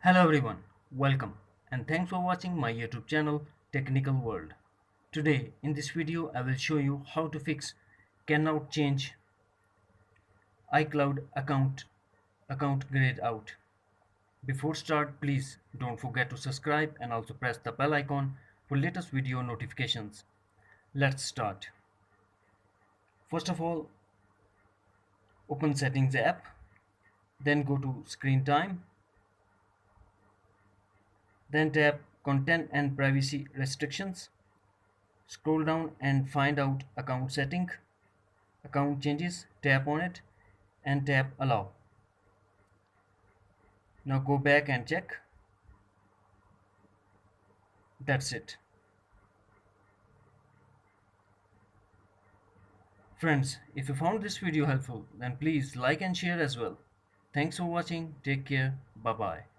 Hello everyone, welcome and thanks for watching my YouTube channel Technical World. Today in this video I will show you how to fix cannot change iCloud account grayed out. Before start, please don't forget to subscribe and also press the bell icon for latest video notifications. Let's start. First of all, open Settings app, then go to Screen Time, then tap Content and Privacy Restrictions. Scroll down and find out Account Setting, Account Changes, tap on it and tap Allow. Now go back and check. That's it. Friends, if you found this video helpful, then please like and share as well. Thanks for watching. Take care. Bye bye.